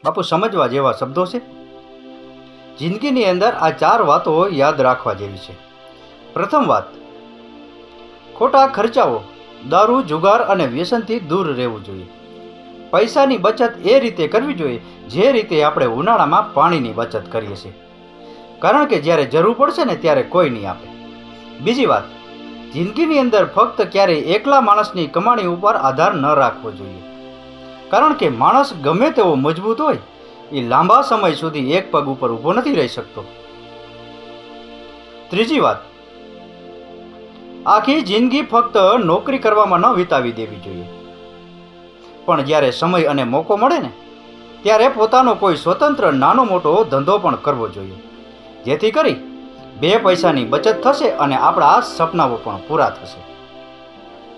બાપુ સમજવા જેવા શબ્દો છે. જિંદગીની અંદર આ 4 વાતો યાદ રાખવા જેવી છે. પ્રથમ વાત, ખોટા ખર્ચાઓ, દારૂ, જુગાર અને વ્યસનથી દૂર રહેવું જોઈએ. પૈસાની બચત એ રીતે કરવી જોઈએ જે રીતે આપણે ઉનાળામાં પાણીની બચત કરીએ છીએ, કારણ કે જ્યારે જરૂર પડશે ને ત્યારે કોઈ નહીં આપે. બીજી વાત, જિંદગીની અંદર ફક્ત ક્યારેય એકલા માણસની કમાણી ઉપર આધાર ન રાખવો જોઈએ, કારણ કે માણસ ગમે તેવો મજબૂત હોય એ લાંબા સમય સુધી એક પગ ઉપર ઊભો નથી રહી શકતો. ત્રીજી વાત, આખી જિંદગી ફક્ત નોકરી કરવામાં ન વિતાવી દેવી જોઈએ, પણ જ્યારે સમય અને મોકો મળે ને ત્યારે પોતાનો કોઈ સ્વતંત્ર નાનો મોટો ધંધો પણ કરવો જોઈએ, જેથી કરી 2 પૈસાની બચત થશે અને આપણા સપનાઓ પણ પૂરા થશે.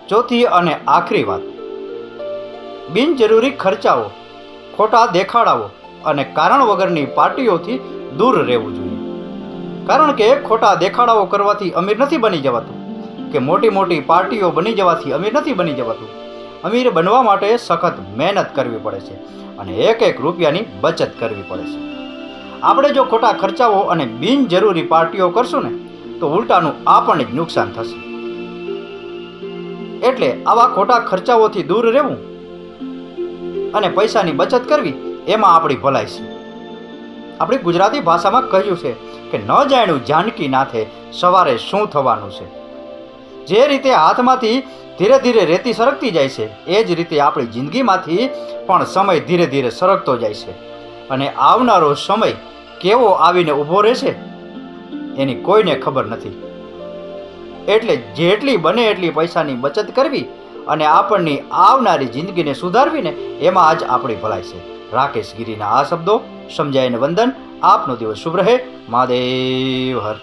ચોથી અને આખરી વાત, બિનજરૂરી ખર્ચાઓ, ખોટા દેખાડાઓ અને કારણ વગરની પાર્ટીઓથી દૂર રહેવું જોઈએ, કારણ કે ખોટા દેખાડાઓ કરવાથી અમીર નથી બની જવાતું કે મોટી મોટી પાર્ટીઓ બની જવાથી અમીર નથી બની જવાતું. અમીર બનવા માટે સખત મહેનત કરવી પડે છે અને એક એક રૂપિયાની બચત કરવી પડે છે. આપણે જો ખોટા ખર્ચાઓ અને બિનજરૂરી પાર્ટીઓ કરશું ને તો ઉલટાનું આપણને જ નુકસાન થશે. એટલે આવા ખોટા ખર્ચાઓથી દૂર રહેવું અને પૈસાની બચત કરવી એમાં આપણી ભલાઈ છે. આપણી ગુજરાતી ભાષામાં કહ્યું છે કે ન જાણ્યું જાનકી નાથે સવારે શું થવાનું છે. જે રીતે હાથમાંથી ધીરે ધીરે રેતી સરકતી જાય છે એ જ રીતે આપણી જિંદગીમાંથી પણ સમય ધીરે ધીરે સરકતો જાય છે અને આવનારો સમય કેવો આવીને ઊભો રહેશે એની કોઈને ખબર નથી. એટલે જેટલી બને એટલી પૈસાની બચત કરવી અને આપણની આવનારી જિંદગીને સુધારવીને એમાં જ આપણી ભલાઈ છે. રાકેશ ગીરીના આ શબ્દો સમજાઈને વંદન. આપનો દિવસ શુભ રહે. મહાદેવ હર.